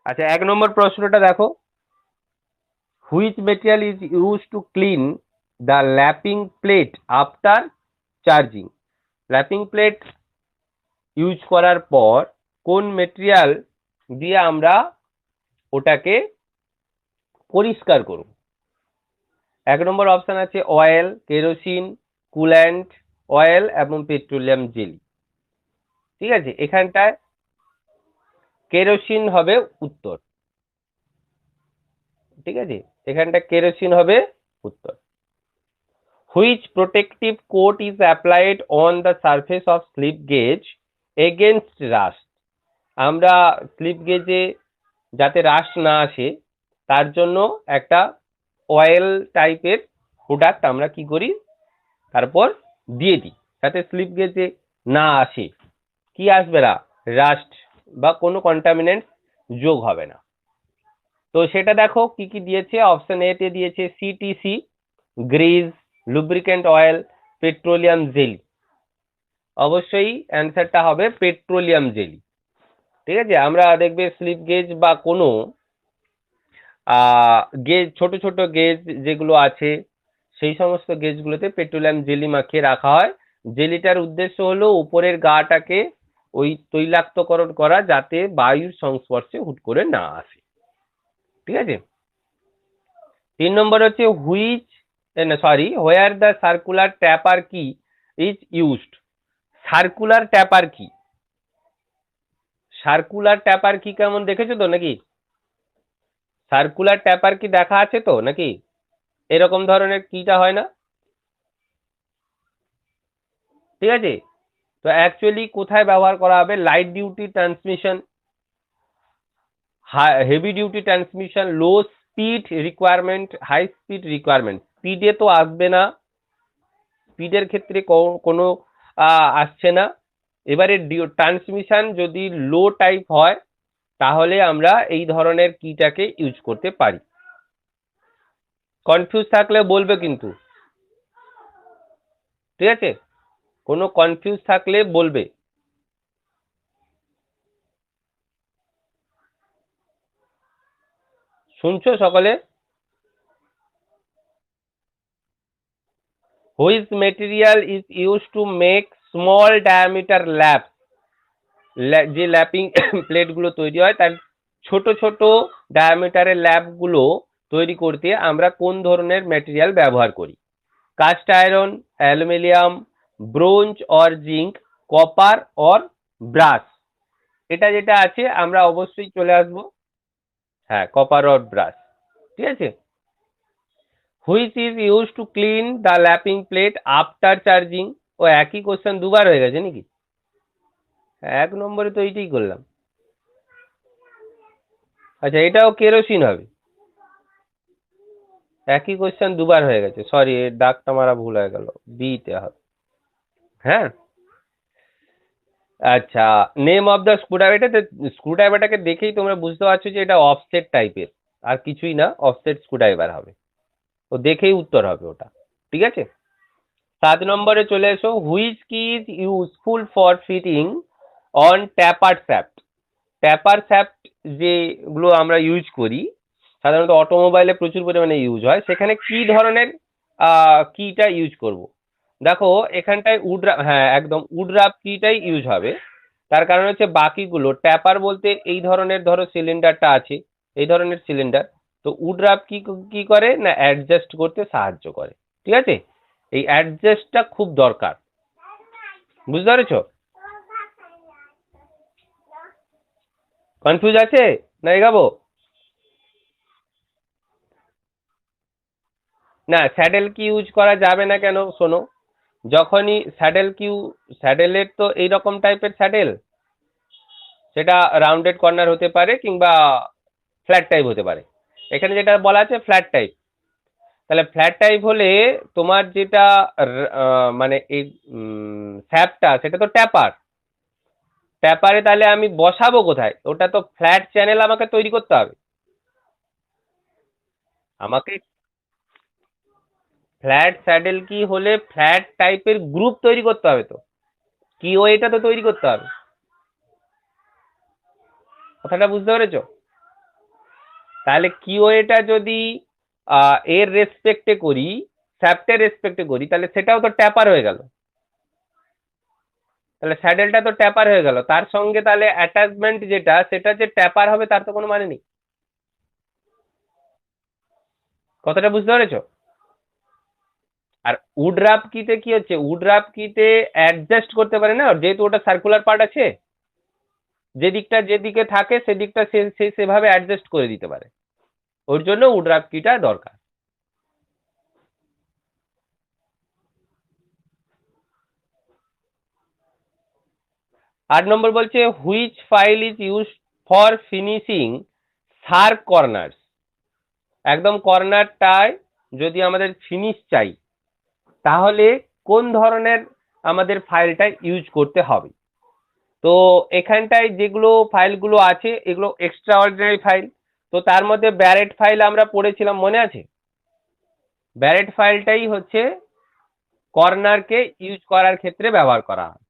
আচ্ছা, 1 নম্বর প্রশ্নটা দেখো। Which material is use to clean the lapping plate after charging? Lapping plate use করার পর কোন মেটেরিয়াল দিয়ে আমরা ওটাকে পরিষ্কার করব? 1 নম্বর অপশন আছে অয়েল, কেরোসিন, কুল্যান্ট অয়েল এবং পেট্রোলিয়াম জেলি। ঠিক আছে, এখানটায় কেরোসিন হবে উত্তর। ঠিক আছে, এখানটা কেরোসিন হবে উত্তর। Which protective coat is applied on the surface of slip gauge against rust? আমরা স্লিপ গেজে যাতে রাস্ট না আসে তার জন্য একটা অয়েল টাইপের প্রোডাক্ট আমরা কি করি, তারপর দিয়ে দিই যাতে স্লিপ গেজে না আসে। কি আসবে না? রাস্ট বা কোনো কন্টামিনেন্ট যোগ হবে না। তো সেটা দেখো কি কি দিয়েছে। অপশন এ তে দিয়েছে CTC, grease, lubricant oil, petroleum jelly. অবশ্যই অ্যান্সারটা হবে পেট্রোলিয়াম জেলি। ঠিক আছে, আমরা দেখবে স্লিপ গেজ বা কোনো গেজ, ছোট ছোট গেজ যেগুলো আছে সেই সমস্ত গেজগুলোতে পেট্রোলিয়াম জেলি মাখিয়ে রাখা হয়। জেলিটার উদ্দেশ্য হলো উপরের গাটাকে ওই তৈলাক্তকরণ করা, যাতে বায়ুর সংস্পর্শে হুট করে না আসে। ঠিক আছে। 3 নম্বর হচ্ছে হুইচ, না সরি, হোয়ার দ্য সার্কুলার ট্যাপার কি ইজ ইউজড? সার্কুলার ট্যাপার কি? সার্কুলার ট্যাপার কি কেমন দেখেছো তো নাকি? সার্কুলার ট্যাপার কি দেখা আছে তো নাকি? এরকম ধরনের কিটা হয় না? ঠিক আছে, তো অ্যাকচুয়ালি কোথায় ব্যবহার করা হবে? Light duty transmission, heavy duty transmission, low speed requirement, high speed requirement. স্পিডে তো আসবে না, স্পিডের ক্ষেত্রে কোনো আসছে না। এবারে ট্রান্সমিশন যদি লো টাইপ হয় তাহলে আমরা এই ধরনের কিটাকে ইউজ করতে পারি। কনফিউজ থাকলে বলবে কিন্তু। ঠিক আছে, কোনো কনফিউজ থাকলে বলবে। শুনছো সকলে? Which material is use to make small diameter lap? যে ল্যাপিং প্লেট গুলো তৈরি হয় তার ছোট ছোট ডায়ামিটারের ল্যাপ গুলো তৈরি করতে আমরা কোন ধরনের ম্যাটেরিয়াল ব্যবহার করি? Cast iron, aluminium, bronze or zinc, copper or brass? এটা যেটা আছে আমরা অবশ্যই চলে আসবো, হ্যাঁ, কপার অর ব্রাস। ঠিক আছে। Which is use to clean the lapping plate after charging? ও একই কোশ্চেন দুবার হয়ে গেছে নাকি? 1 নম্বরে তো এইটাই করলাম। আচ্ছা, এটাও কেরোসিন হবে। একই কোশ্চেন দুবার হয়ে গেছে, সরি, এর দাগটা মারা ভুল হয়ে গেল, বি তে হবে। হ্যাঁ। আচ্ছা, নেম অফ দ্য স্ক্রুড্রাইভারটা, স্ক্রুড্রাইভারটাকে দেখেই তোমরা বুঝতে পারছো যে এটা অফসেট টাইপের, আর কিছুই না, অফসেট স্ক্রুড্রাইভার হবে। তো দেখেই উত্তর হবে ওটা। ঠিক আছে। 7 নম্বরে চলে এসো। Which key is useful for fitting on taper shaft? Taper shaft যেগুলো আমরা ইউজ করি সাধারণত অটোমোবাইলে প্রচুর পরিমাণে ইউজ হয়, সেখানে কি ধরনের কিটা ইউজ করব? দেখো এখানটায় হ্যাঁ একদম উডরাপ কিটাই ইউজ হবে। তার কারণ হচ্ছে বাকিগুলো ট্যাপার বলতে এই ধরনের, ধরো সিলিন্ডারটা আছে, এই ধরনের সিলিন্ডার। তো উডরাপ কি কি করে না, অ্যাডজাস্ট করতে সাহায্য করে। ঠিক আছে, এই অ্যাডজাস্টটা খুব দরকার। বুঝতে পেরেছো? কনফিউজ আছে না এগাবো? না, স্যাডেল কি ইউজ করা যাবে না কেন শোনো। যখনই স্যাডেল কিউ, স্যাডেলের তো এইরকম টাইপের স্যাডেল, সেটা রাউন্ডেড কর্নার হতে পারে কিংবা ফ্ল্যাট টাইপ হতে পারে। এখানে যেটা বলা আছে ফ্ল্যাট টাইপ, তাহলে ফ্ল্যাট টাইপ হলে তোমার যেটা মানে এই স্যাপটা সেটা তো ট্যাপার। ট্যাপারে তাহলে আমি বসাবো কোথায়? ওটা তো ফ্ল্যাট চ্যানেল আমাকে তৈরি করতে হবে। আমাকে ফ্ল্যাট স্যাডেল কি হলে ফ্ল্যাট টাইপের গ্রুপ তৈরি করতে হবে, তো কি ওইটা তো তৈরি করতে হবে। কথাটা বুঝতে পেরেছো? তাহলে কিউএটা যদি এর রেসপেক্টে করি, শ্যাফটের রেসপেক্টে করি, তাহলে সেটাও তো ট্যাপার হয়ে গেল। তাহলে স্যাডেলটা তো ট্যাপার হয়ে গেল, তার সঙ্গে তাহলে অ্যাটাচমেন্ট যেটা সেটা যে ট্যাপার হবে তার তো কোনো মানে নেই। কথাটা বুঝতে পেরেছো? আর উডরাপ কিতে কি হচ্ছে, উডরাপ কিতে অ্যাডজাস্ট করতে পারে না, যেহেতু ওটা সার্কুলার পার্ট আছে, যে দিকটা যেদিকে থাকে সেদিকটা সে সেভাবে অ্যাডজাস্ট করে দিতে পারে, ওর জন্য উডরাপ কিটা দরকার। 8 নম্বর বলছে which file is use for finishing sharp corners. একদম কর্নারটায় যদি আমাদের ফিনিশ চাই, তাহলে কোন ধরনের আমাদের ফাইলটা ইউজ করতে হবে। তো এখানটায় যেগুলো ফাইলগুলো আছে এগুলো এক্সট্রা অর্ডিনারি ফাইল। তো তার মধ্যে ব্যারেট ফাইল আমরা পড়েছিলাম, মনে আছে? ব্যারেট ফাইলটাই হচ্ছে কর্নারকে ইউজ করার ক্ষেত্রে ব্যবহার করা হয়।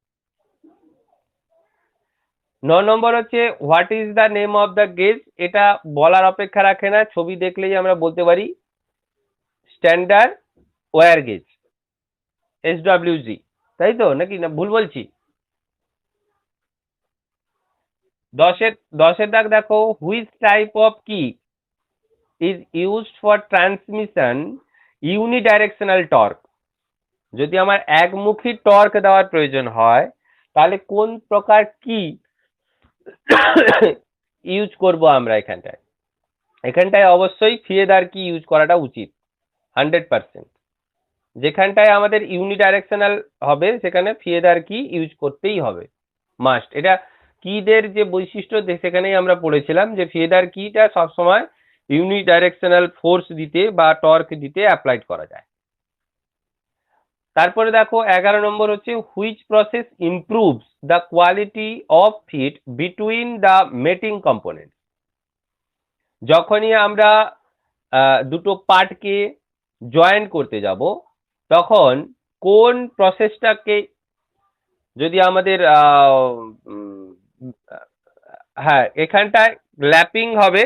9 নম্বর হচ্ছে what is the name of the gauge. এটা বলার অপেক্ষা রাখে না, ছবি দেখলেই আমরা বলতে পারি স্ট্যান্ডার্ড ওয়্যার গেজ, SWG, তাই তো নাকি না ভুল বলছি? 10-এর দাগ দেখো, which type of key is used for transmission unidirectional torque. যদি আমার একমুখী টর্ক দেওয়ার প্রয়োজন হয়, তাহলে কোন প্রকার কি ইউজ করব আমরা এখানটায়? এখানটায় অবশ্যই ফিয়েদার কি ইউজ করাটা উচিত 100%। যেখানটায় আমাদের ইউনিডাইরেকশনাল হবে সেখানে ফিয়েদার কি ইউজ করতেই হবে, মাস্ট। এটা কিদের যে বৈশিষ্ট্য সেখানেই আমরা পড়েছিলাম যে ফিয়েদার কিটা সবসময় ইউনিডাইরেকশনাল ফোর্স দিতে বা টর্ক দিতে অ্যাপ্লাইড করা যায়। তারপরে দেখো 11 নম্বর হচ্ছে which process improves the quality of fit between the mating component. যখনই আমরা দুটো পার্টকে জয়েন করতে যাব, তখন কোন প্রসেসটাকে যদি আমাদের হ্যাঁ এখানটায় ল্যাপিং হবে,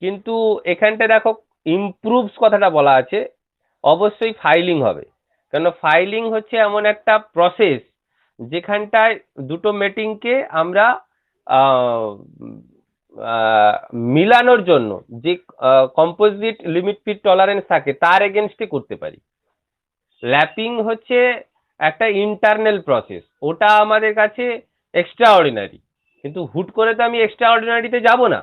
কিন্তু এখানটায় দেখো ইমপ্রুভস কথাটা বলা আছে, অবশ্যই ফাইলিং হবে। কেন, ফাইলিং হচ্ছে এমন একটা প্রসেস যেখানটায় দুটো মেটিংকে আমরা মিলানোর জন্য যে কম্পোজিট লিমিট ফিট টলারেন্স থাকে তার এগেনস্টে করতে পারি। ল্যাপিং হচ্ছে একটা ইন্টারনাল প্রসেস, ওটা আমাদের কাছে এক্সট্রা অর্ডিনারি, কিন্তু হুট করে তো আমি এক্সট্রা অর্ডিনারিতে যাব না।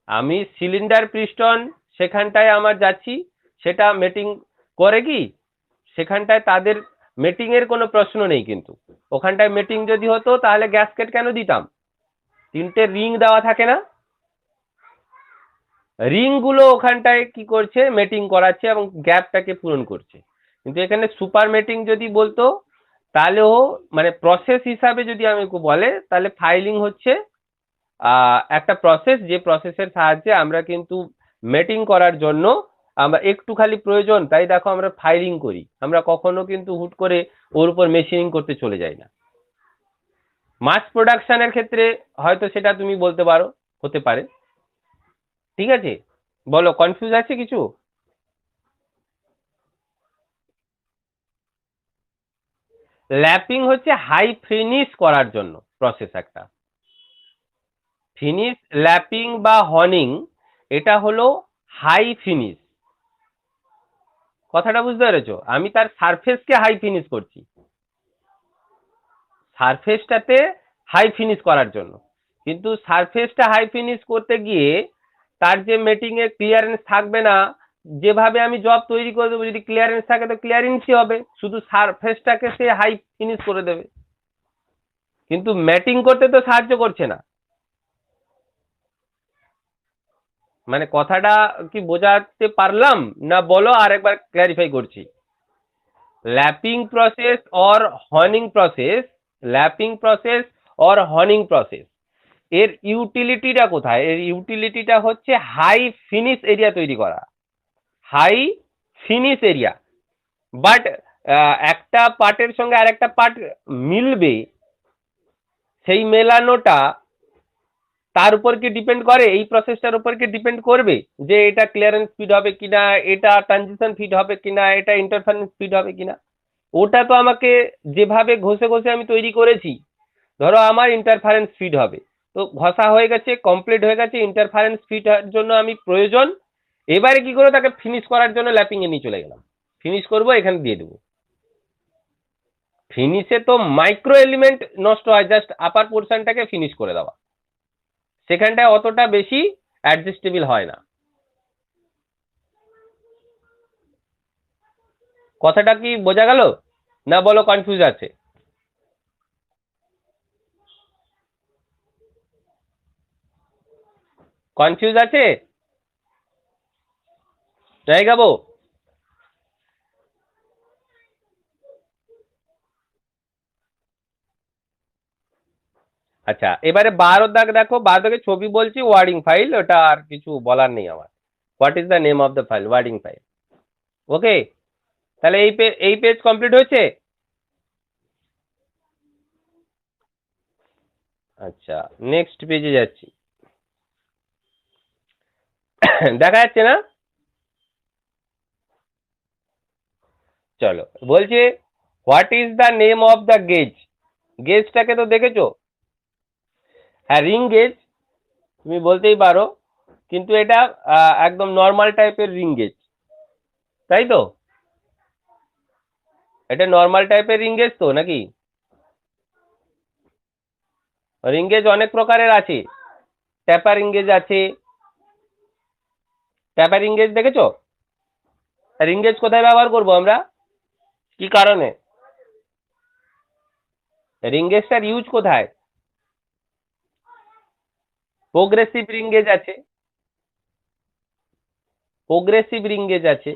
আমি সিলিন্ডার পিস্টন সেখানটায় আমার যাচ্ছি, সেটা মেটিং করে কি, সেখানটায় তাদের মেটিং এর কোনো প্রশ্ন নেই, কিন্তু ওখানটায় মেটিং যদি হতো তাহলে গ্যাসকেট কেন দিতাম? 3টে রিং দেওয়া থাকে না, রিং গুলো ওখানটায় কি করছে, মেটিং করাচ্ছে এবং গ্যাপটাকে পূরণ করছে। কিন্তু এখানে সুপার মেটিং যদি বলতো তাহলেও, মানে প্রসেস হিসাবে যদি আমি বলে, তাহলে ফাইলিং হচ্ছে একটা প্রসেস, যে প্রসেসের সাহায্যে আমরা কিন্তু মেটিং করার জন্য আমরা একটু খালি প্রয়োজন তাই দেখো আমরা ফাইলিং করি, আমরা কখনো কিন্তু হুট করে ওর উপর মেশিনিং করতে চলে যাই না। মাস প্রোডাকশনের ক্ষেত্রে হয়তো সেটা তুমি বলতে পারো, হতে পারে। ঠিক আছে, বলো কনফিউজ আছে কিছু? ল্যাপিং হচ্ছে হাই ফিনিশ করার জন্য প্রসেস একটা। ফিনিশ ল্যাপিং বা হনিং এটা হলো হাই ফিনিশ। কথাটা বুঝতে পেরেছো? আমি তার সারফেসকে হাই ফিনিশ করছি, সারফেসটাতে হাই ফিনিশ করার জন্য। কিন্তু সারফেসটা হাই ফিনিশ করতে গিয়ে তার যে মেটিং এর ক্লিয়ারেন্স থাকবে না, যেভাবে আমি জব তৈরি করে দেবো, যদি ক্লিয়ারেন্স থাকে তো ক্লিয়ারেন্সই হবে, শুধু সারফেসটাকে সে হাই ফিনিশ করে দেবে, কিন্তু ম্যাটিং করতে তো সাহায্য করছে না। মানে কথাটা কি বোঝাতে পারলাম না? বলো আর একবার ক্ল্যারিফাই করছি। ল্যাপিং প্রসেস অর হর্নিং প্রসেস, ল্যাপিং প্রসেস অর হর্নিং প্রসেস, এর ইউটিলিটিটা কোথায়? এর ইউটিলিটিটা হচ্ছে হাই ফিনিশ এরিয়া তৈরি করা, হাই ফিনিশ এরিয়া। বাট একটা পার্টের সঙ্গে আরেকটা পার্ট মিলবে, সেই মেলানোটা তার উপর কি ডিপেন্ড করে, এই প্রসেসটার উপর কি ডিপেন্ড করবে যে এটা ক্লিয়ারেন্স স্পিড হবে কিনা, এটা ট্রানজিশন স্পিড হবে কিনা, এটা ইন্টারফারেন্স স্পিড হবে কিনা? ওটা তো আমাকে যেভাবে ঘষে ঘষে আমি তৈরি করেছি, ধরো আমার ইন্টারফারেন্স স্পিড হবে, তো ঘষা হয়ে গেছে, কমপ্লিট হয়ে গেছে, ইন্টারফারেন্স স্পিড জন্য আমি প্রয়োজন, এবারে কি করে তাকে ফিনিশ করার জন্য ল্যাপিং এ নিয়ে চলে গেলাম, ফিনিশ করবো, এখানে দিয়ে দেবো। ফিনিশে তো মাইক্রো এলিমেন্ট নষ্ট হয়, জাস্ট আপার পোর্শনটাকে ফিনিশ করে দেওয়া, সেখানটায় অতটা বেশি অ্যাডজাস্টেবল হয় না। কথাটা কি বোঝা গেল, না বলো কনফিউজ আছে? কনফিউজ আছে? যাই গাবো? আচ্ছা, এবারে 12 দাগ দেখো, 12 দাগে ছবি বলছি, ওয়ার্ডিং ফাইল, ওটা আর কিছু বলার নেই আমার। What is the name of the file? Warding file. Okay, তাহলে এই পেজ কমপ্লিট হয়েছে। আচ্ছা, নেক্সট পেজে যাচ্ছি। দেখা যাচ্ছে না? চলো, বলছে what is the name of the gauge. গেজটাকে তো দেখেছো, হ্যাঁ রিং গেজ তুমি বলতেই পারো, কিন্তু এটা একদম নর্মাল টাইপের রিং গেজ, তাই তো? এটা নর্মাল টাইপের রিং গেজ তো নাকি? রিং গেজ অনেক প্রকারের আছে, ট্যাপার রিং গেজ আছে। ট্যাপার রিং গেজ দেখেছো? রিং গেজ কোথায় ব্যবহার করব আমরা, কি কারণে? রিং গেজটার ইউজ কোথায়? প্রোগ্রেসিভ রিং গেজ আছে, প্রোগ্রেসিভ রিং গেজ আছে,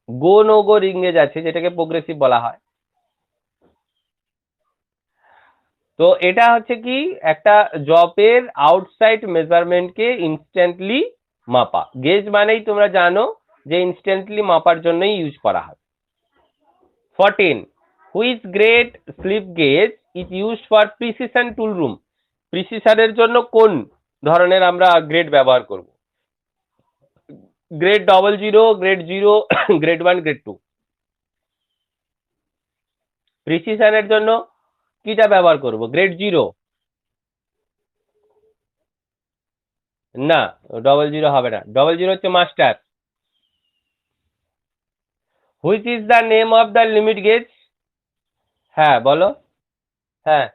গো নো গো রিং গেজ আছে, যেটাকে প্রোগ্রেসিভ বলা হয়। তো এটা হচ্ছে কি, একটা জবের আউটসাইড মেজারমেন্টকে ইনস্ট্যান্টলি মাপা। গেজ মানেই তোমরা জানো যে ইনস্ট্যান্টলি মাপার জন্যই ইউজ করা হয়। 14, which grade slip gauge is used for precision tool room. প্রিসিশনের জন্য কোন ধরনের আমরা গ্রেড ব্যবহার করব? Grade 00, grade 0, grade 1, grade 2। প্রিসিশনের জন্য কিটা ব্যবহার করব? গ্রেড 0? না, 00 হবে না, 00 হচ্ছে master. Which is the name of the limit gauge? হ্যাঁ বলো। হ্যাঁ,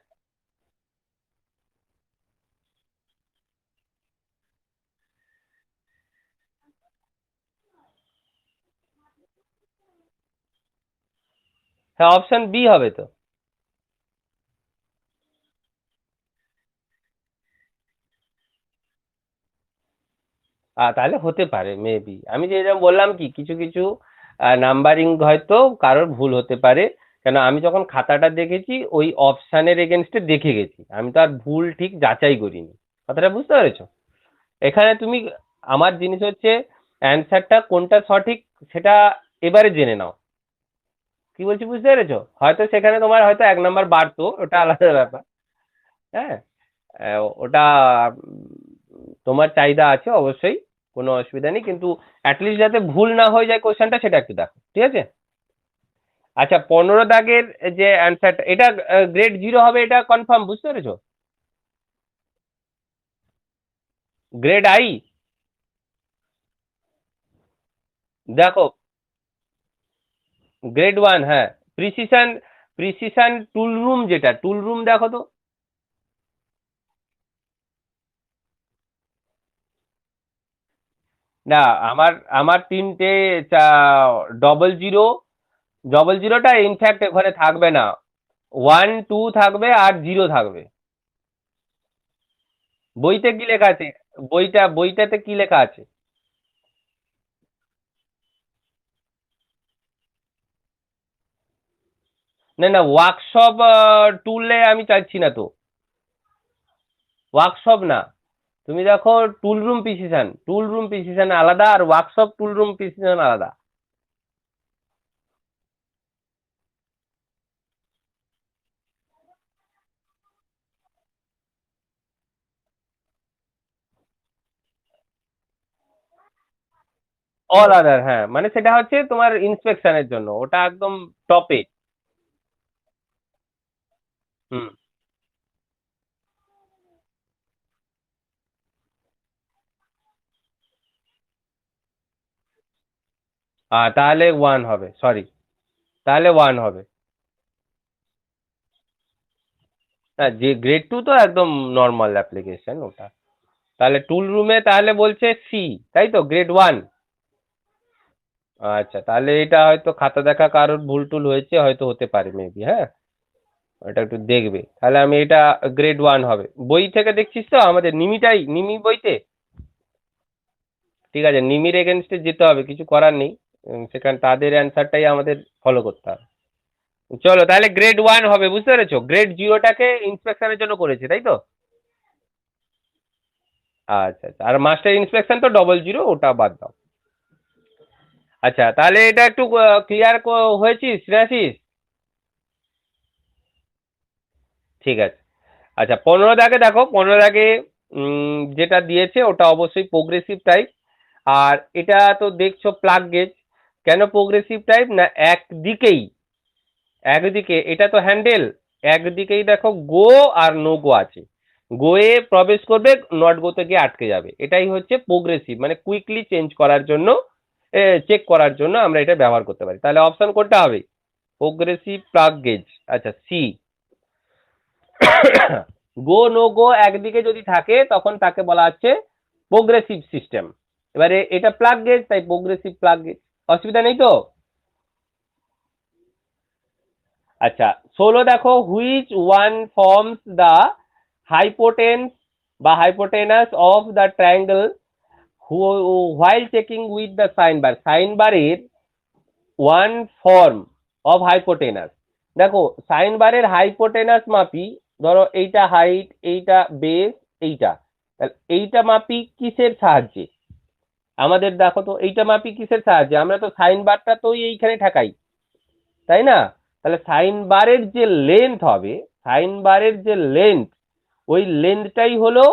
হ্যাঁ অপশন বি হবে তো। তাহলে হতে পারে মেবি, আমি যেরকম বললাম কি, কিছু কিছু নাম্বারিং হয়তো কারোর ভুল হতে পারে, কেন আমি যখন খাতাটা দেখেছি ওই অপশানের এগেনস্টে দেখে গেছি, আমি তো আর ভুল ঠিক যাচাই করিনি। কথাটা বুঝতে পেরেছো? এখানে তুমি, আমার জিনিস হচ্ছে অ্যান্সারটা কোনটা সঠিক সেটা এবারে জেনে নাও। কি বলছি বুঝতে পেরেছো? হয়তো সেখানে তোমার হয়তো 1 নাম্বার বাড়তো, ওটা আলাদা ব্যাপার। হ্যাঁ, ওটা তোমার চাহিদা আছে অবশ্যই, কোনো অসুবিধা নেই, কিন্তু অ্যাটলিস্ট যাতে ভুল না হয়ে যায় কোশ্চেনটা, সেটা একটু দেখো, ঠিক আছে? আচ্ছা, 15 দাগের যে অ্যান্সারটা, এটা গ্রেড 0 হবে, এটা কনফার্ম, বুঝতে পেরেছো? গ্রেড আই, দেখো, গ্রেড 1, হ্যাঁ। প্রিসিশন, প্রিসিশন টুল রুম, যেটা টুল রুম দেখো তো। না, আমার আমার তিনটে 00, 00টা ইনফ্যাক্ট ওখানে থাকবে না, 1 2 থাকবে আর 0 থাকবে। বইতে কি লেখা আছে? বইটাতে কি লেখা আছে? না না, ওয়ার্কশপ টুলে আমি চাইছি না তো, ওয়ার্কশপ না। তুমি দেখো, টুল রুম প্রিসিশন আলাদা, আর ওয়ার্কশপ টুল রুম প্রিসিশন আলাদা। অল আদার, হ্যাঁ, মানে সেটা হচ্ছে তোমার ইন্সপেকশনের জন্য, ওটা একদম টপে। হুম। তাহলে ওয়ান হবে, সরি, তাহলে ওয়ান হবে। হ্যাঁ, যে গ্রেড টু তো একদম নর্মাল অ্যাপ্লিকেশন ওটা। তাহলে টুল রুমে তাহলে বলছে সি, তাই তো, গ্রেড ওয়ান। আচ্ছা, তাহলে এটা হয়তো খাতা দেখা কারোর ভুল টুল হয়েছে, হয়তো হতে পারে মেবি, হ্যাঁ। এটা একটু দেখবে, তাহলে আমি এটা গ্রেড ওয়ান হবে। বই থেকে দেখছিস তো আমাদের নিমিটাই, নিমি বইতে। ঠিক আছে, নিমির এগেনস্টে যেতে হবে, কিছু করার নেই। সেখানে তাদের অ্যান্সারটাই আমাদের ফলো করতে হবে। চলো তাহলে গ্রেড ওয়ান হবে, বুঝতে পেরেছো? গ্রেড জিরোটাকে ইন্সপেকশনের জন্য করেছে, তাই তো? আচ্ছা আচ্ছা, আর মাস্টার ইন্সপেকশন তো ডবল জিরো, ওটা বাদ দাও। আচ্ছা, তাহলে এটা একটু ক্লিয়ার হয়েছিস, শ্রেয়াসিস? ঠিক আছে। আচ্ছা, 15 দাগে দেখো, 15 দাগে যেটা দিয়েছে ওটা অবশ্যই প্রোগ্রেসিভ টাইপ। আর এটা তো দেখছো প্লাগ গেজ। কেন প্রোগ্রেসিভ টাইপ? না একদিকেই, একদিকে এটা তো হ্যান্ডেল, একদিকেই দেখো গো আর নো গো আছে। গোয়ে প্রবেশ করবে, নট গোতে গিয়ে আটকে যাবে। এটাই হচ্ছে প্রোগ্রেসিভ, মানে কুইকলি চেঞ্জ করার জন্য, চেক করার জন্য আমরা এটা ব্যবহার করতে পারি। তাহলে অপশন কোনটা হবে? Progressive plug gauge. আচ্ছা, সি। গো নো গো একদিকে যদি থাকে তখন তাকে বলা হচ্ছে প্রোগ্রেসিভ সিস্টেম। এবারে এটা প্লাগ গেজ, তাই প্রোগ্রেসিভ প্লাগ গেজ। অসুবিধা নেই তো? আচ্ছা, 16 দেখো, which one forms the hypotenuse বা hypotenuse of the triangle while checking with the sine bar. Sine বারের ওয়ান ফর্ম অফ হাইপোটেনাস। দেখো, সাইন বারের হাইপোটেনাস মাপি, ধরো এইটা হাইট, এইটা বেস, এইটা, তাহলে এইটা মাপি কিসের সাহায্যে? আমাদের দেখো তো, এইটা মাপি কিসের সাহায্যে? আমরা তো সাইন বারটা তো এইখানে ঠাকাই, তাই না? তাহলে সাইন বারের যে লেন্থ হবে, সাইন বারের যে লেন্থ, ওই লেন্থটাই হলো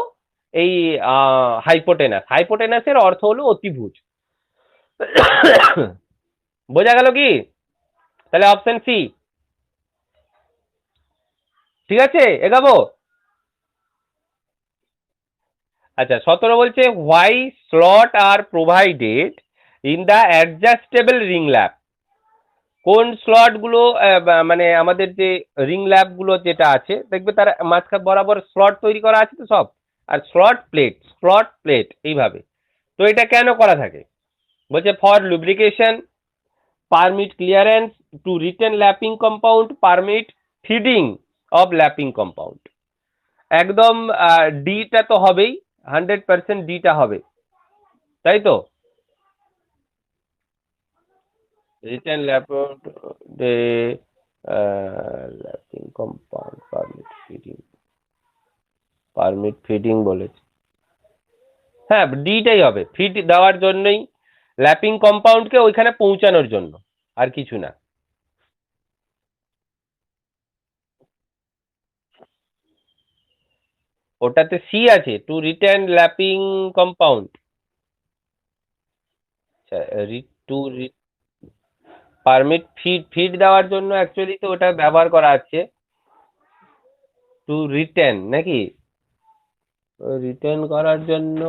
এই হাইপোটেনাস। হাইপোটেনাসের অর্থ হলো অতিভুজ। বোঝা গেল কি? তাহলে অপশন সি। ঠিক আছে, এগাবো। আচ্ছা, 17 বলছে why slot R provided in the adjustable ring lab. কোন স্লট গুলো, মানে আমাদের যে রিং ল্যাব গুলো যেটা আছে, দেখবে তার মাঝখান বরাবর স্লট তৈরি করা আছে তো সব। আর স্লট প্লেট এইভাবে। তো এটা কেন করা থাকে? বলছে for lubrication, permit clearance, to retain lapping compound, permit feeding of lapping compound. একদম ডিটা তো হবেই, 100% ডিটা হবে, তাই তো? Retain lapping compound, permit feeding বলেছে। হ্যাঁ, ডিটাই হবে, ফিড দেওয়ার জন্যই, ল্যাপিং কম্পাউন্ডকে ওইখানে পৌঁছানোর জন্য, আর কিছু না। ওটাতে সি আছে, to retain lapping compound. To permit feed দেওয়ার জন্য অ্যাকচুয়ালি তো ওটা ব্যবহার করা আছে, টু রিটেন নাকি? রিটেন করার জন্য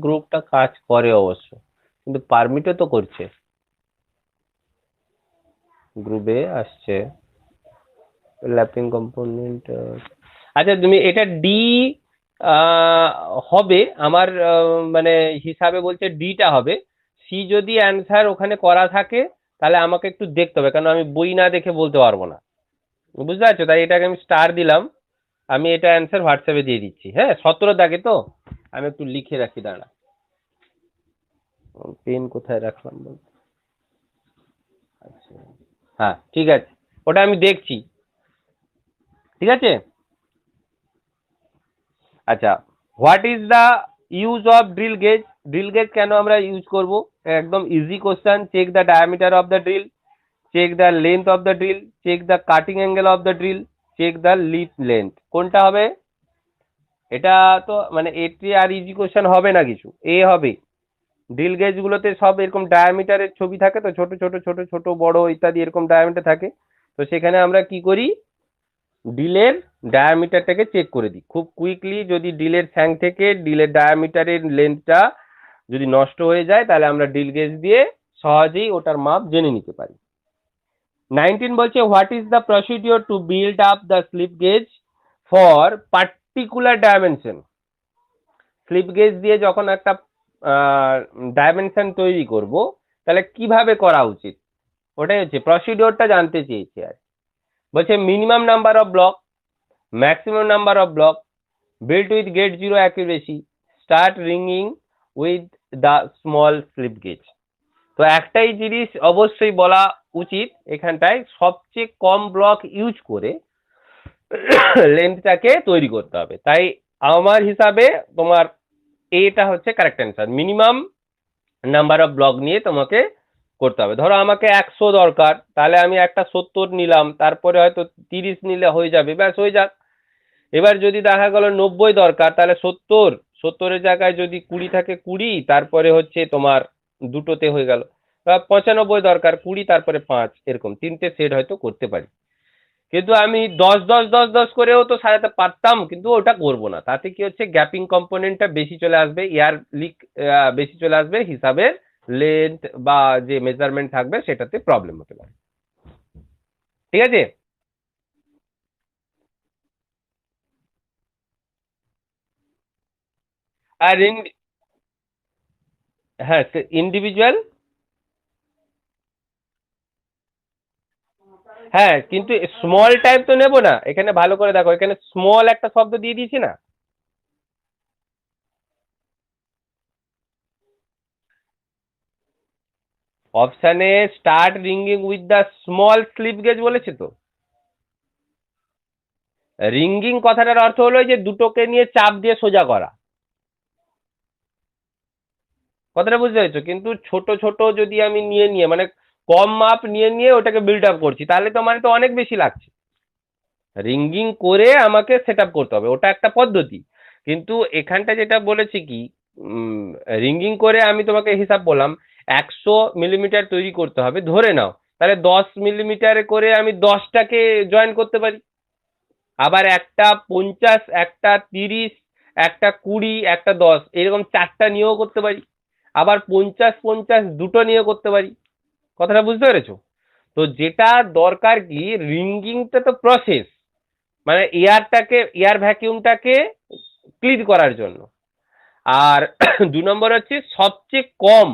গ্রুপটা কাজ করে অবশ্য, কিন্তু পারমিটও তো করছে, গ্রুপে আসছে ল্যাপিং কম্পোনেন্ট। আচ্ছা, তুমি এটা ডি হবে আমার, মানে হিসাবে বলছে ডিটা হবে। সি যদি অ্যান্সার ওখানে করা থাকে, তাহলে আমাকে একটু দেখতে হবে, কারণ আমি বই না দেখে বলতে পারবো না। বুঝতে পারছো? তাই এটাকে আমি স্টার দিলাম। আমি এটা অ্যান্সার হোয়াটসঅ্যাপে দিয়ে দিচ্ছি, হ্যাঁ। 17 দাগে তো, আমি একটু লিখে রাখি, দাঁড়া। পেন কোথায় রাখলাম বল। আচ্ছা, হ্যাঁ, ঠিক আছে, ওটা আমি দেখছি। ঠিক আছে। আচ্ছা, what is the use of drill gauge? Drill gauge কেন আমরা ইউজ করব? একদম easy question. Check the diameter of the drill, check the length of the drill, check the cutting angle of the drill, check the lip length. কোনটা হবে? এটা তো মানে এটি আর ইজি কোশ্চেন হবে না কিছু, এ হবে। ড্রিল গেজ গুলোতে সব এরকম ডায়ামিটারের ছবি থাকে, তো ছোট ছোট ছোট ছোট বড় ইত্যাদি এরকম ডায়ামিটার থাকে। তো সেখানে আমরা কি করি, ডিলের ডায়ামিটারটাকে চেক করে দিই খুব কুইকলি। যদি ডিলের স্যাং থেকে ডিলের ডায়ামিটারের লেন্থটা যদি নষ্ট হয়ে যায়, তাহলে আমরা ডিল গেজ দিয়ে সহজেই ওটার মাপ জেনে নিতে পারি। 19 বলছে what is the procedure to build up the slip gauge for particular dimension. Slip gauge দিয়ে যখন একটা ডাইমেনশন তৈরি করব, তাহলে কিভাবে করা উচিত, ওটাই হচ্ছে প্রসিডিওরটা জানতে চেয়েছি। আর বলছে minimum number of block, maximum number of block, built with gate zero accuracy, start ringing with the small slip gauge। তো একটাই জিনিস অবশ্যই বলা উচিত এখানটায়, সবচেয়ে কম ব্লক ইউজ করে লেন্থটাকে তৈরি করতে হবে। তাই আমার হিসাবে তোমার এটা হচ্ছে correct answer, minimum number of block নিয়ে তোমাকে করতে হবে। ধরো আমাকে 100 দরকার, তাহলে আমি একটা 70 নিলাম, তারপরে হয়তো 30 নিলে হয়ে যাবে, ব্যাস হয়ে যাক। এবার যদি দেখা গেল 90 দরকার, তাহলে 70 জায়গায় যদি 20 থাকে 20, তারপরে হচ্ছে তোমার দুটোতে হয়ে গেল। 95 দরকার, 20 তারপরে 5, এরকম 3টে সেট হয়তো করতে পারি। কিন্তু আমি 10 10 10 10 করেও তো সাজাতে পারতাম, কিন্তু ওটা করব না। তাতে কি হচ্ছে, গ্যাপিং কম্পোনেন্টটা বেশি চলে আসবে, এয়ার লিক বেশি চলে আসবে, হিসাবের লেন্থ বা যে মেজারমেন্ট থাকবে সেটাতে প্রবলেম হতে পারে। ঠিক আছে। আর হ্যাঁ, ইন্ডিভিজুয়াল। হ্যাঁ, কিন্তু স্মল টাইপ তো নেব না, এখানে ভালো করে দেখো, এখানে স্মল একটা শব্দ দিয়ে দিয়েছি না। অপশানে start wringing with the small slip gauge বলেছে তো। রিঙ্গিং কথাটার অর্থ হলো যে দুটোকে নিয়ে চাপ দিয়ে সোজা করা, কথাটা বুঝতে পেরেছো? কিন্তু ছোট ছোট যদি আমি নিয়ে নিয়ে মানে কম মাপ নিয়ে নিয়ে ওটাকে বিল্ড আপ করছি, তাহলে তো মানে তো অনেক বেশি লাগছে। রিঙ্গিং করে আমাকে সেট আপ করতে হবে, ওটা একটা পদ্ধতি। কিন্তু এখানটা যেটা বলেছে কি, রিঙ্গিং করে আমি তোমাকে হিসাব বললাম 100 মিলিমিটার তৈরি করতে হবে ধরে নাও, তাহলে 10 মিলিমিটারে করে আমি 10টাকে জয়েন করতে পারি। আবার একটা 50, একটা 30, একটা 20, একটা 10, এরকম 4টা নিয়েও করতে পারি। আবার 50 50 দুটো নিয়ে করতে পারি। কথাটা বুঝতে পেরেছো? তো যেটা দরকার কি, রিঙ্গিংটা তো প্রসেস, মানে এয়ার ভ্যাকিউমটাকে ক্লিন করার জন্য। আর 2 নম্বর হচ্ছে সবচেয়ে কম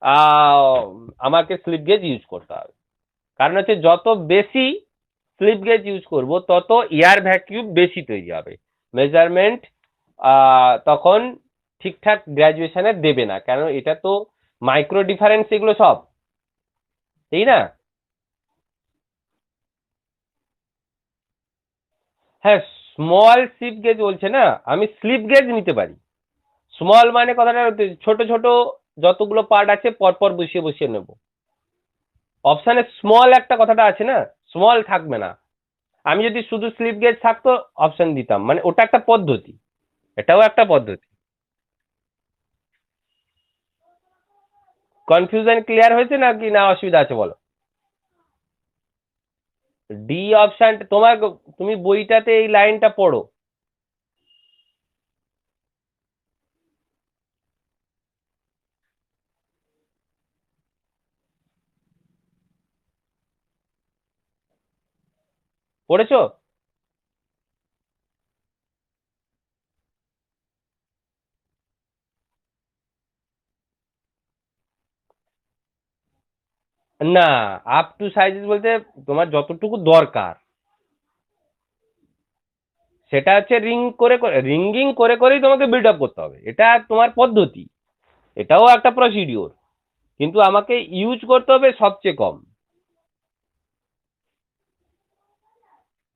আহ, আমাকে স্লিপ গেজ ইউজ করতে হবে। কারণ হচ্ছে যত বেশি স্লিপ গেজ ইউজ করব, তত এয়ার ভ্যাকিউম বেশি তৈরি হবে। মেজারমেন্ট তখন ঠিকঠাক গ্রাজুয়েশনে দেবে না, কারণ এটা তো মাইক্রো ডিফারেন্স এগুলো সব, তাই না? হ্যাঁ, স্মল স্লিপ গেজ বলছে না, আমি স্লিপ গেজ নিতে পারি। স্মল মানে কথাটা ছোট ছোট যতগুলো পার্ট আছে পরপর বসিয়ে বসিয়ে নেব। অপশানে স্মল একটা কথাটা আছে না, স্মল থাকবে না। আমি যদি শুধু স্লিপ গেজ থাকতো অপশন দিতাম, মানে ওটা একটা পদ্ধতি, এটাও একটা পদ্ধতি। কনফিউশন ক্লিয়ার হয়েছে না, কি না অসুবিধা আছে বলো? ডি অপশন তোমার, তুমি বইটাতে এই লাইনটা পড়ো। পড়েছো? না, আপ টু সাইজেস বলতে তোমার যতটুকু দরকার, সেটা হচ্ছে রিঙ্গিং করে করেই তোমাকে বিল্ড আপ করতে হবে, এটা তোমার পদ্ধতি, এটাও একটা প্রসিডিওর। কিন্তু আমাকে ইউজ করতে হবে সবচেয়ে কম,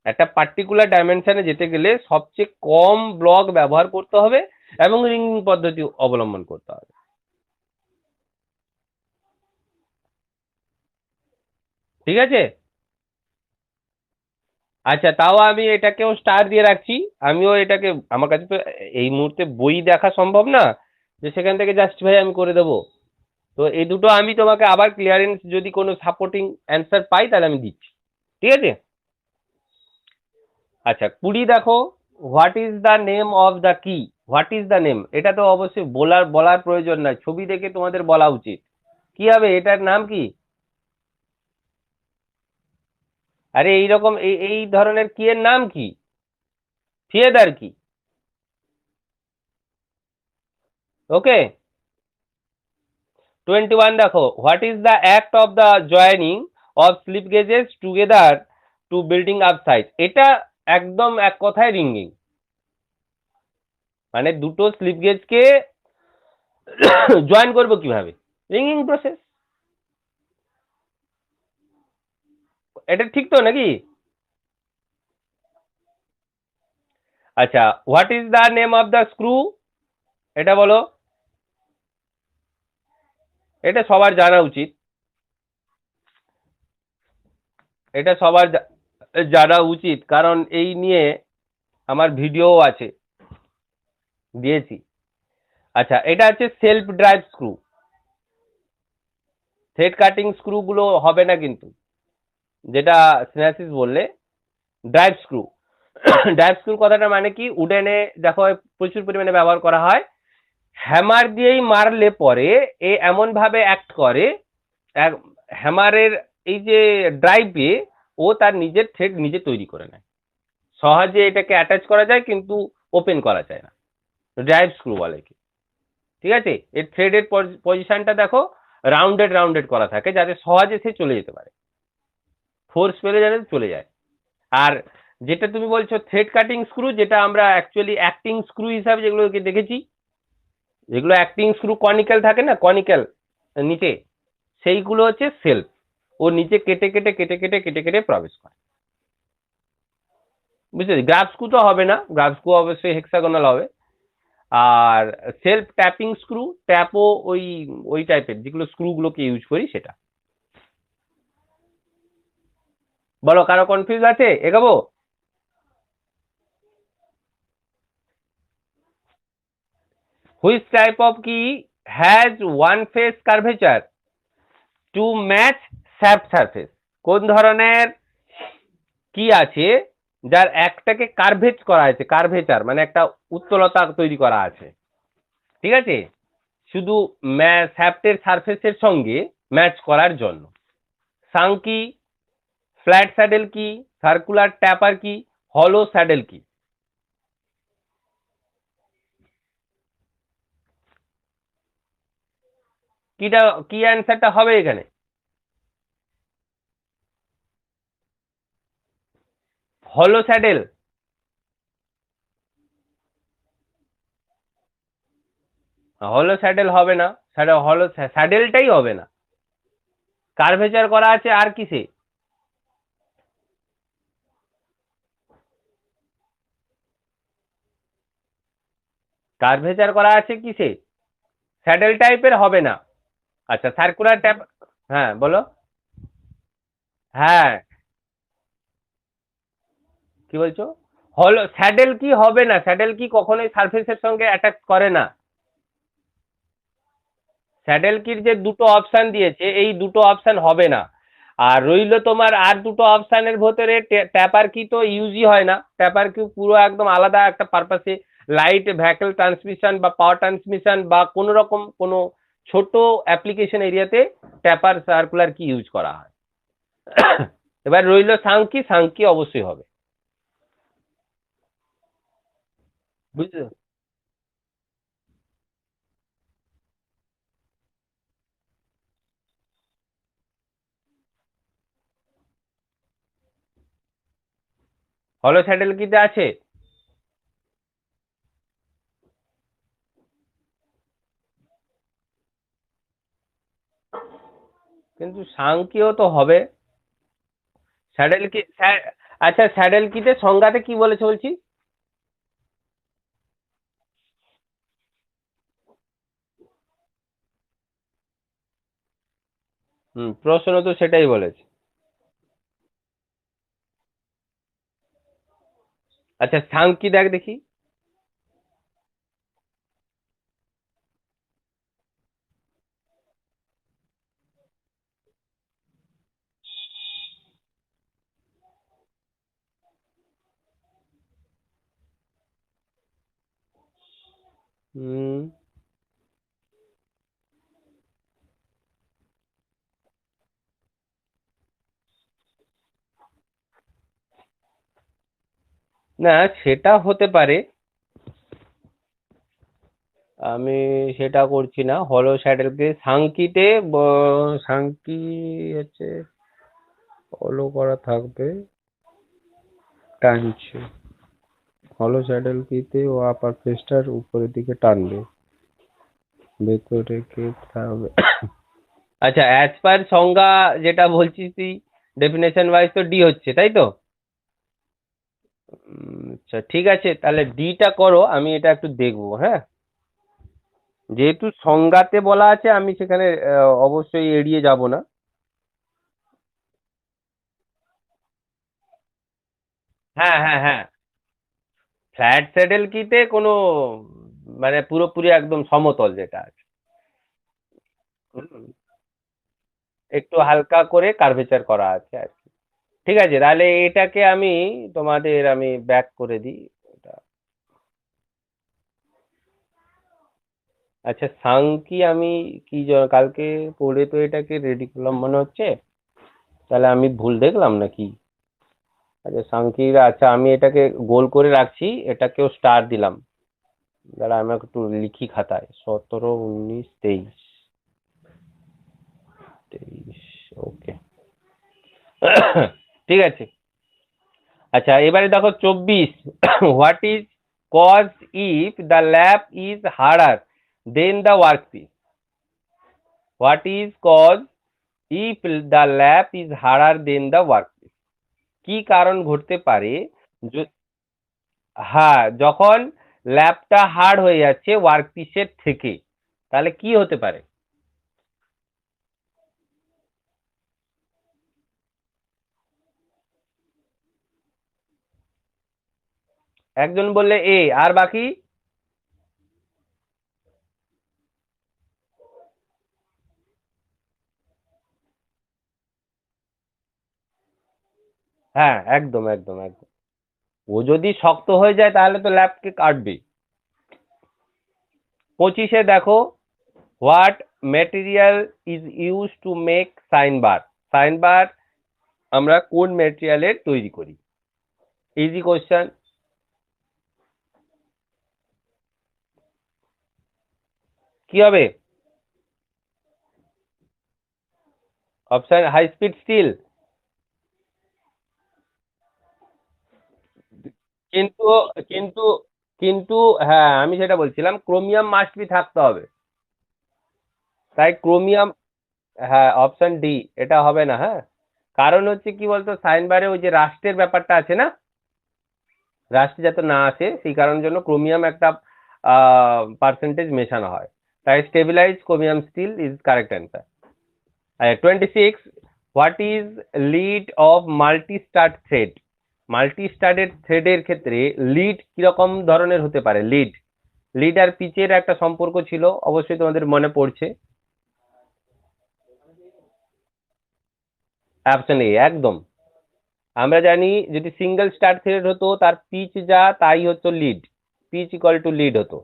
একটা পার্টিকুলার ডাইমেনশনে যেতে গেলে সবচেয়ে কম ব্লক ব্যবহার করতে হবে এবং রিঙ্গিং পদ্ধতি অবলম্বন করতে হবে। ঠিক আছে। আচ্ছা, তাও আমি এটাকেও স্টার দিয়ে রাখছি। আমিও এটাকে, আমার কাছে তো এই মুহূর্তে বই দেখা সম্ভব না, যে সেখান থেকে জাস্টিফাই আমি করে দেবো? তো এই দুটো আমি তোমাকে আবার ক্লিয়ারেন্স যদি কোনো সাপোর্টিং অ্যান্সার পাই তাহলে আমি দিচ্ছি, ঠিক আছে? আচ্ছা 20 দেখো, what is the name of the কি? হোয়াট ইজ দ্য নেম, এটা তো অবশ্যই বলার প্রয়োজন নাই, ছবি দেখে তোমাদের বলা উচিত। কি হবে, এটার নাম কি? আরে এইরকম এই ধরনের কি এর নাম কি? থিয়েটার কি? ওকে। 21 দেখো, what is the act of the joining of slip gauges together to building up size? এটা একদম এক কথায় রিঙ্গিং, মানে দুটো স্লিপ গেজকে জয়েন করবো কিভাবে? Ringing process. এটা ঠিক তো নাকি? আচ্ছা, what is the name of the screw? এটা বলো। এটা সবার জানা উচিত, এটা সবার জানা উচিত, কারণ এই নিয়ে আমার ভিডিও আছে, দিয়েছি। আচ্ছা, এটা হচ্ছে self drive screw. Thread cutting screw গুলো হবে না কিন্তু, যেটা সিনাসিস বললে ড্রাইভ স্ক্রু। ড্রাইভ স্ক্রু কথাটা মানে কি, উডেনে দেখো প্রচুর পরিমাণে ব্যবহার করা হয়। হ্যামার দিয়েই মারলে পরে এ এমন ভাবে অ্যাক্ট করে, হ্যামারের এই যে ড্রাইভে ও তার নিজের থ্রেড নিজে তৈরি করে নেয়, সহজে এটাকে অ্যাটাচ করা যায় কিন্তু ওপেন করা যায় না, ড্রাইভ স্ক্রু বলে কি। ঠিক আছে, এর থ্রেডের পজিশনটা দেখো রাউন্ডেড রাউন্ডেড করা থাকে, যাতে সহজে সে চলে যেতে পারে, ফোর্স পেলে যাতে চলে যায়। আর যেটা তুমি বলছো থ্রেড কাটিং স্ক্রু, যেটা আমরা অ্যাকচুয়ালি অ্যাক্টিং স্ক্রু হিসাবে যেগুলোকে দেখেছি, যেগুলো অ্যাক্টিং স্ক্রু কনিক্যাল থাকে না, কনিক্যাল নিচে, সেইগুলো হচ্ছে সেলফ, ও নিচে কেটে কেটে কেটে কেটে কেটে কেটে প্রবেশ করে, বুঝলি? গ্রাফ স্ক্রু তো হবে না, গ্রাফ স্ক্রু অবশ্যই হেক্সাগোনাল হবে। আর সেলফ ট্যাপিং স্ক্রু, ট্যাপও ওই ওই টাইপের যেগুলো স্ক্রু গুলোকে ইউজ করি সেটা। বলো, কারো কনফিউজ আছে? এগাবো? Which type of key has one face curvature to match shaft surface? কোন ধরনের কি আছে যার একটাকে কার্ভেজ করা আছে, কার্ভেচার মানে একটা উত্তলতা তৈরি করা আছে, ঠিক আছে, শুধু শ্যাফটের সারফেসের সঙ্গে ম্যাচ করার জন্য? সাংকি, ফ্ল্যাট স্যাডেল কি, সার্কুলার ট্যাপার কি, হলো স্যাডেল কি? কিটা কি অ্যান্সারটা হবে এখানে? হলো স্যাডেল? হলো স্যাডেল হবে না, হলো স্যাডেলটাই হবে না, কার্ভেচার করা আছে আর কিসে? কার্ভেচার করা আছে কিসে? স্যাডেল টাইপের হবে না। আচ্ছা, সার্কুলার ট্যাপ, হ্যাঁ বলো। হ্যাঁ, কি বলছো? হলো স্যাডেল কি হবে না, স্যাডেল কি কখনোই সারফেসের সঙ্গে অ্যাটাচ করে না। স্যাডেল কির যে দুটো অপশন দিয়েছে, এই দুটো অপশন হবে না। আর রইলো তোমার আর দুটো অপশনের ভেতরে, ট্যাপার কি তো ইউজই হয় না, ট্যাপার কি পুরো একদম আলাদা একটা পারপাসে, লাইট ভেহিকল ট্রান্সমিশন বা পাওয়ার ট্রান্সমিশন বা কোনো রকম কোনো ছোট অ্যাপ্লিকেশন এরিয়াতে ট্যাপার সার্কুলার কি ইউজ করা হয়। এবার রইলো সাংকি, সাংকি অবশ্যই হবে, বুঝছো? হলো স্যাডেল কিতে আছে? কিন্তু সাংকিও তো হবে। স্যাডেল কি আচ্ছা, স্যাডেল কিতে সংজ্ঞাতে কি বলেছে বলছি? প্রশ্ন তো সেটাই বলেছে। আচ্ছা, সাংকি দেখ দেখি। হুম। না, সেটা হতে পারে, আমি সেটা করছি না। হলো স্যাডেলকে সাংকিতে সাংকি হচ্ছে হলো করা থাকবে, টানছে। হলো স্যাডেল কিতে ও আপার ফেসটার উপরের দিকে টানবে, ভেতরে কে থাকবে। আচ্ছা, অ্যাজ পার সংজ্ঞা যেটা বলছিস তুই, ডেফিনেশন ওয়াইজ তো ডি হচ্ছে, তাই তো? আচ্ছা ঠিক আছে, তাহলে ডিটা করো, আমি এটা একটু দেখবো, হ্যাঁ। যেহেতু সংজ্ঞাতে বলা আছে, আমি সেখানে অবশ্যই এড়িয়ে যাব না। হ্যাঁ হ্যাঁ হ্যাঁ, ফ্ল্যাট স্যাডেল কিতে কোনো মানে পুরোপুরি একদম সমতল যেটা আছে। হুম, একটু হালকা করে কার্ভেচার করা আছে আর কি। ঠিক আছে, তাহলে এটাকে আমি তোমাদের আমি ব্যাক করে দিই এটা। আচ্ছা, সাংকি আমি কি কালকে পড়ে তো এটাকে রেডি করলাম মনে হচ্ছে, তাহলে আমি ভুল দেখলাম নাকি? আচ্ছা সাংকির, আচ্ছা আমি এটাকে গোল করে রাখছি, এটাকেও স্টার দিলাম। দাঁড়া আমি একটু লিখি খাতায়, 17, 19, 23, 23, ওকে। ঠিক আছে। আচ্ছা এবারে দেখো 24, what is cause if the lap is harder than the workpiece? What is cause if the lap is harder than the workpiece? কি কারণ ঘটতে পারে হ্যাঁ, যখন ল্যাপটা হার্ড হয়ে যাচ্ছে ওয়ার্কপিসের থেকে, তাহলে কি হতে পারে? একজন বললে এ, আর বাকি? হ্যাঁ, একদম একদম একদম। ও যদি শক্ত হয়ে যায় তাহলে তো ল্যাপকে কাটবে। 25-এ দেখো, what material is use to make sine bar? Sine bar আমরা কোন ম্যাটেরিয়ালের তৈরি করি? Easy question. কি হবে? Option high speed steel. কিন্তু কিন্তু কিন্তু হ্যাঁ, আমি সেটা বলছিলাম, ক্রোমিয়াম মাস্ট বি থাকতে হবে। তাই ক্রোমিয়াম, হ্যাঁ অপশন ডি, এটা হবে না, হ্যাঁ। কারণ হচ্ছে কি বলতো, সাইন বারে ওই যে রাষ্ট্রের ব্যাপারটা আছে না, রাষ্ট্র যাতে না আসে সেই কারণের জন্য ক্রোমিয়াম একটা পার্সেন্টেজ মেশানো হয়। তাই stabilize chromium steel is correct answer. 26, what is lead of multi start thread? Multi started থ্রেডের ক্ষেত্রে লিড কিরকম ধরনের হতে পারে? লিড, লিড আর পিচের একটা সম্পর্ক ছিল, অবশ্যই তোমাদের মনে পড়ছে। অপশন এ একদম। আমরা জানি যদি সিঙ্গেল স্টার্ট থ্রেড হতো তার পিচ যা তাই হতো lead, pitch equal to lead হতো।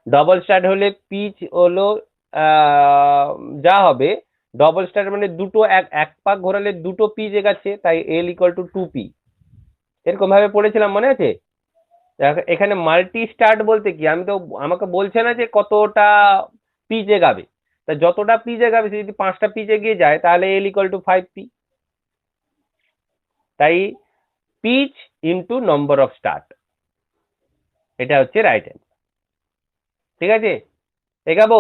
ডবল স্টার্ট হলে পিচ হলো আহ, যা হবে, ডবল স্টার্ট মানে দুটো এক এক পাক ঘোরালে দুটো পিচ এগাচ্ছে, তাই এল ইকুয়াল টু 2p। এরকম ভাবে পড়েছিলাম, মনে আছে? এখানে মাল্টি স্টার্ট বলতে কি, আমি তো, আমাকে বলছে না যে কতটা পিচ এগাবে, তা যতটা পিচ এগাবে, সে যদি 5টা পিচ এগিয়ে যায় তাহলে এল ইকুয়াল টু 5p। তাই pitch into number of start, এটা হচ্ছে রাইট অ্যান্সার। ঠিক আছে, এগাবো।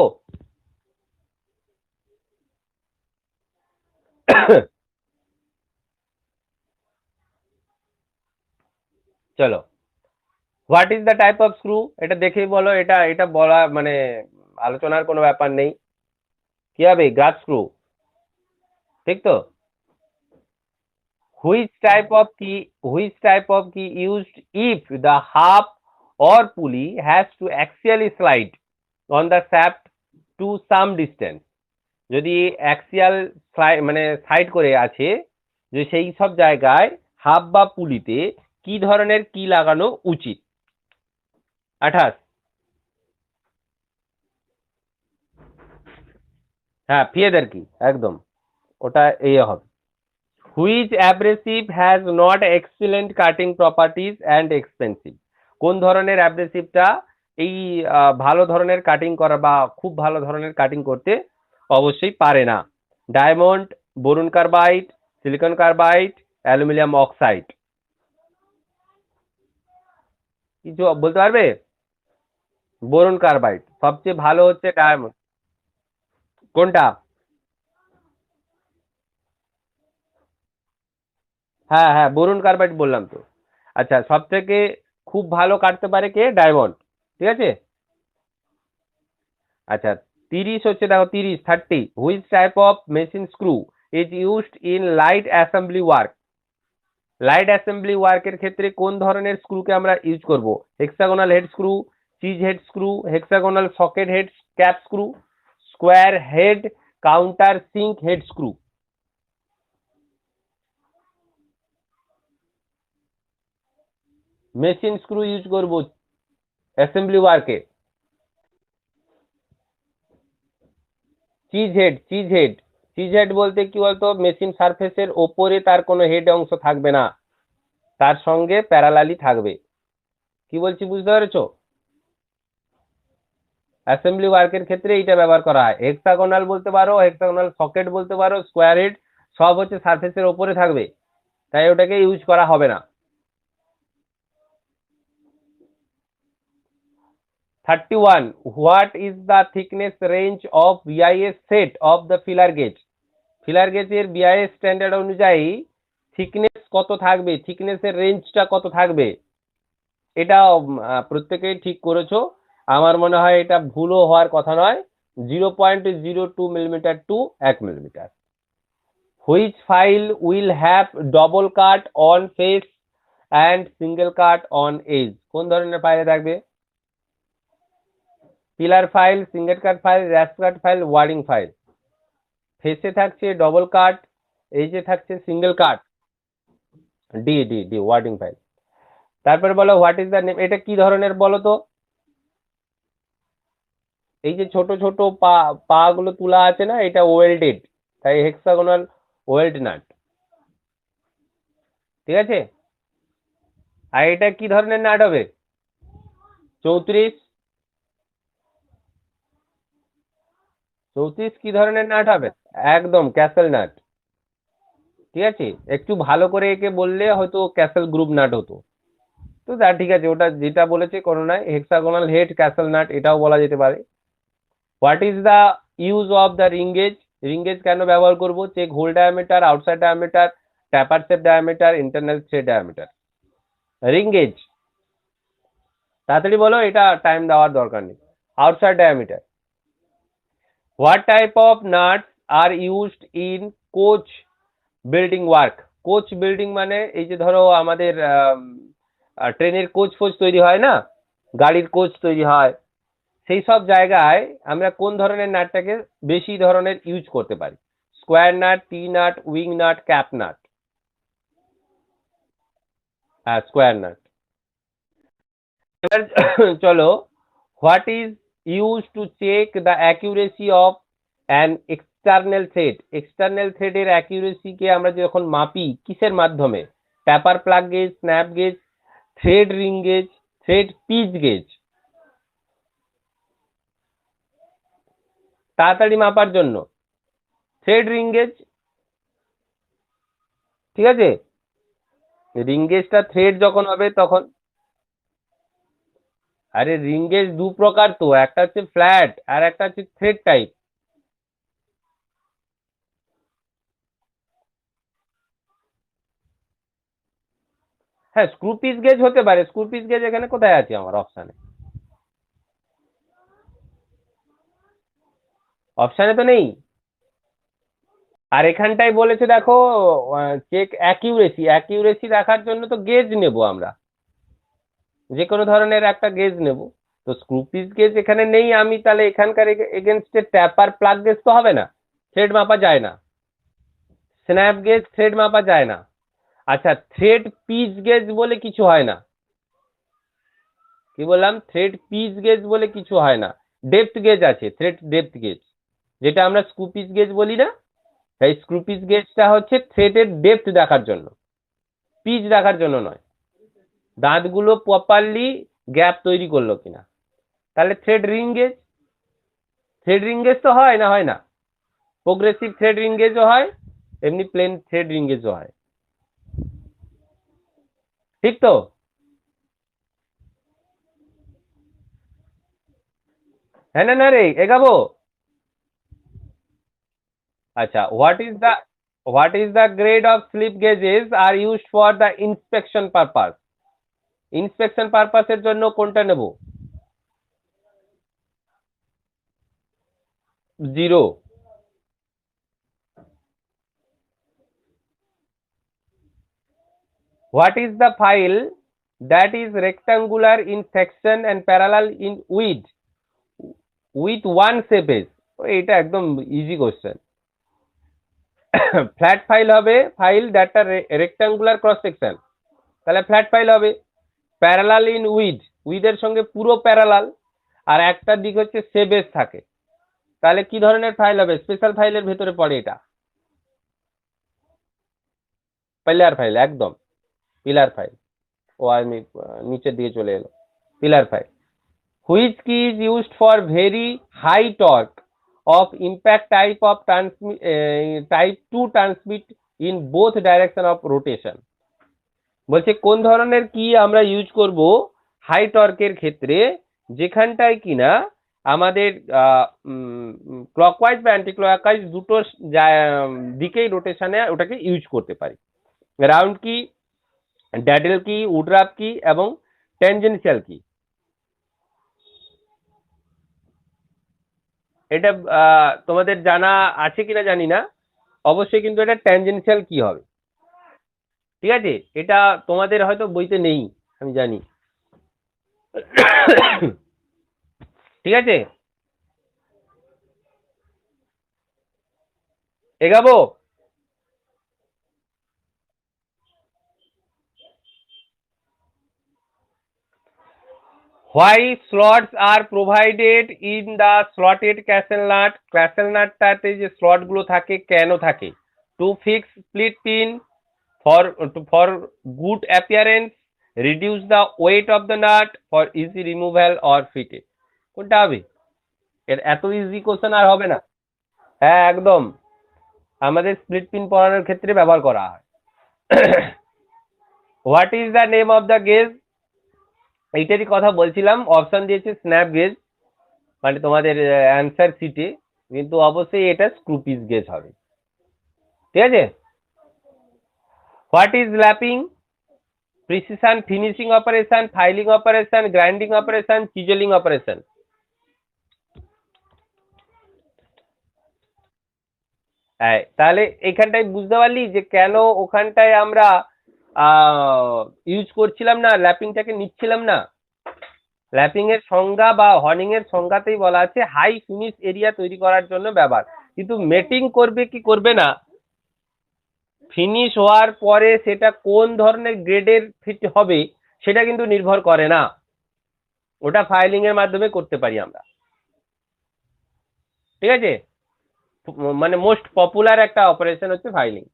চলো, what is the type of screw? এটা দেখেই বলো, এটা এটা বলা মানে আলোচনার কোনো ব্যাপার নেই। কি হবে? গ্রাফ স্ক্রু, ঠিক তো? হুইচ টাইপ অফ কি used if the half or pulley has to axially slide on the shaft to some distance? যদি অ্যাক্সিয়াল মানে সাইড করে আছে, যে সেই সব জায়গায় হাফ বা পুলিতে কি ধরনের কি লাগানো উচিত? 28, হ্যাঁ, ফিয়েদের কি, একদম ওটা এই হবে। Which abrasive has not excellent cutting properties and expensive. কোন ধরনের অ্যাব্রেসিভটা এই ভালো ধরনের কাটিং করা বা খুব ভালো ধরনের কাটিং করতে অবশ্যই পারে না? Diamond, boron carbide, silicon carbide, aluminium oxide. কিছু বলতে পারবে? বোরন কার্বাইড সবচেয়ে ভালো হচ্ছে ডায়মন্ড। কোনটা? হ্যাঁ হ্যাঁ, বোরন কার্বাইড বললাম তো। আচ্ছা, সব থেকে খুব ভালো কাটতে পারে কে? ডায়মন্ড। ঠিক আছে। আচ্ছা, 30 হচ্ছে, দেখো 30 which type of machine screw is used in light assembly work. Light assembly ওয়ার্কের ক্ষেত্রে কোন ধরনের স্ক্রুকে আমরা ইউজ করব? Hexagonal head screw, cheese head screw, hexagonal socket head cap screw, square head counter sink head screw. Machine screw use করব assembly ওয়ার্কে। Cheese head বলতে কি বলতো, মেশিন সারফেসের ওপরে তার কোনো হেড অংশ থাকবে না, তার সঙ্গে প্যারালালি থাকবে। কি বলছি বুঝতে পেরেছো? অ্যাসেম্বলি ওয়ার্কের ক্ষেত্রে এইটা ব্যবহার করা হয়। হেক্সাগোনাল বলতে পারো, হেক্সাগোনাল সকেট বলতে পারো, স্কোয়ার হেড, সব হচ্ছে সারফেসের ওপরে থাকবে, তাই ওটাকে ইউজ করা হবে না। 31, what is the thickness range of BIS set of the filler gauge. Filler গেজের বিআইএস স্ট্যান্ডার্ড অনুযায়ী থিকনেস কত থাকবে, থিকনেসের রেঞ্জটা কত থাকবে? এটা প্রত্যেকেই ঠিক করেছো। আমার মনে হয় এটা ভুলও হওয়ার কথা নয়। 0.02 millimetre to 1 millimetre. Which file will have double cut on face and single cut on edge. কোন ধরনের ফাইলে থাকবে? Pillar file, single cut file, rasp cut file, warding file. ফেসে থাকছে ডবল কাট, এজে থাকছে single cut. D D D, warding file. তারপরে বলো হোয়াট ইজ দ্য নেম। এটা কি ধরনের বলো তো? এই যে ছোট ছোট পা, পা গুলো তুলা আছে না, এটা ওয়েল্ডেড, তাই হেক্সাগোনাল ওয়েল্ড নাট। ঠিক আছে। আর এটা কি ধরনের নাট হবে? 34। 34 কি ধরনের নাট হবে? একদম ক্যাসেল নাট। ঠিক আছে। একটু ভালো করে একে বললে হয়তো ক্যাসেল গ্রুপ নাট হতো। তো তা ঠিক আছে, ওটা যেটা বলেছে কোনো নাই, হেক্সাগোনাল হেড ক্যাসেল নাট এটাও বলা যেতে পারে। What is the use of the ring gauge. Ring gauge কেন ব্যবহার করব? Check hole diameter, outside diameter, taper shape diameter, internal thread diameter. Ring gauge, তাড়াতাড়ি বলো, এটা টাইম দেওয়ার দরকার নেই। Outside diameter. What type of nuts are used in coach building work. Coach building মানে এই যে ধরো আমাদের ট্রেনের কোচ ফোচ তৈরি হয় না, গাড়ির কোচ তৈরি হয়, সেই সব জায়গায় আমরা কোন ধরনের নাটটাকে বেশি ধরনের ইউজ করতে পারি? Square nut, T nut, wing nut, cap nut. হ্যাঁ, স্কোয়ার নাট। এবার চলো, what is use to check the accuracy of an external thread. External থ্রেডের অ্যাকিউরেসিকে আমরা যখন মাপি কিসের মাধ্যমে? Taper plug gauge, snap gauge, thread ring gauge, thread pitch gauge. তাড়াতাড়ি মাপার জন্য থ্রেড রিং গেজ। ঠিক আছে। রিং গেজটা থ্রেড যখন হবে তখন, আরে রিং গেজ দু প্রকার তো, একটা হচ্ছে ফ্ল্যাট আর একটা হচ্ছে থ্রেড টাইপ। হ্যাঁ, স্ক্রু পিস গেজ হতে পারে। স্ক্রু পিস গেজ এখানে কোথায় আছে আমার অপশানে? অপশানে তো নেই। আর এখানটাই বলেছে দেখো, চেক অ্যাকিউরেসি। অ্যাকিউরেসি দেখার জন্য তো গেজ নেব আমরা, যে কোনো ধরনের একটা গেজ নেব। তো স্ক্রু পিস গেজ এখানে নেই, আমি তাহলে এখানকার এগেনস্টে ট্যাপার প্লাগ গেজ তো হবে না, থ্রেড মাপা যায় না। স্ন্যাপ গেজ থ্রেড মাপা যায় না। আচ্ছা, থ্রেড পিচ গেজ বলে কিছু হয় না। কি বললাম? থ্রেড পিচ গেজ বলে কিছু হয় না। ডেপথ গেজ আছে, থ্রেড ডেপথ গেজ। যেটা আমরা স্ক্রু পিচ গেজ বলি না, এই স্ক্রু পিচ গেজটা হচ্ছে থ্রেডের ডেপথ দেখার জন্য, পিচ দেখার জন্য নয়, দাঁতগুলো প্রপারলি গ্যাপ তৈরি করলো কিনা। তাহলে thread ring gauge, thread ring gauge তো হয় না, হয় না, প্রোগ্রেসিভ থ্রেড রিং গেজও হয়, এমনি প্লেন থ্রেড রিং গেজও হয়, ঠিক তো? হ্যাঁ না না রে, এগাবো? আচ্ছা, what is the grade of slip gauges are used for the inspection purpose? Inspection পারপাসের জন্য কোনটা নেব? Zero. What is the file that is rectangular in section and parallel in width with one shape? এটা একদম easy question. Flat file হবে file দ্যাটটা rectangular cross section, তাহলে flat file হবে। Parallel in উইথের সঙ্গে পুরো প্যারালাল, আর একটা দিক হচ্ছে সেবেস থাকে, তাহলে কি ধরনের ফাইল হবে? স্পেশাল ফাইলের ভেতরে পড়ে এটা, পিলার ফাইল, একদম পিলার ফাইল। ও আমি নিচের দিকে চলে এলো, pillar file. Which key is used for very high torque of impact type to transmit in both direction of rotation? বলছে কোন ধরনের কি আমরা ইউজ করব হাই টর্কের ক্ষেত্রে, যেখানটায় কিনা আমাদের ক্লকওয়াইজ বা অ্যান্টি ক্লকওয়াইজ দুটো দিকেই রোটেশনে ওটাকে ইউজ করতে পারি। রাউন্ড কি, ড্যাডেল কি, উডরাপ কি এবং ট্যানজেনশিয়াল কি। এটা তোমাদের জানা আছে কিনা জানি না, অবশ্যই কিন্তু এটা ট্যানজেনশিয়াল কি হবে, ঠিক আছে? এটা তোমাদের হয়তো বইতে নেই, আমি জানি। ঠিক আছে, এগাবো? Why slots are provided in the slotted castle nut? Castle nutটাতে যে স্লট গুলো থাকে কেন থাকে? To fix split pin, for good appearance, reduce the weight of the nut, for easy removal or fitted. কোনটা হবে? এর এত ইজি কোশ্চেন আর হবে না। হ্যাঁ একদম, আমাদের স্প্লিট পিন পড়ানোর ক্ষেত্রে ব্যবহার করা হয়। What is the name of the gauge? এইটারই কথা বলছিলাম, অপশন দিয়েছে স্ন্যাপ গেজ, মানে তোমাদের অ্যান্সার শিটে, কিন্তু অবশ্যই এটা স্ক্রু পিচ গেজ হবে, ঠিক আছে? What is lapping? Precision finishing operation, filing operation, grinding operation, chiselling operation. হ্যাঁ, তাহলে এখানটায় বুঝতে পারলি যে কেন ওখানটায় আমরা ইউজ করছিলাম না, ল্যাপিংটাকে নিচ্ছিলাম না। ল্যাপিং এর সংজ্ঞা বা হর্নিং এর সংজ্ঞাতেই বলা আছে হাই ফিনিশ এরিয়া তৈরি করার জন্য ব্যবহার, কিন্তু মেটিং করবে কি করবে না, ফিনিশ হওয়ার পরে সেটা কোন ধরনের গ্রেডের ফিট হবে সেটা কিন্তু নির্ভর করে না, ওটা ফাইলিং এর মাধ্যমে করতে পারি আমরা, ঠিক আছে? মানে মোস্ট পপুলার একটা অপারেশন হচ্ছে ফাইলিং।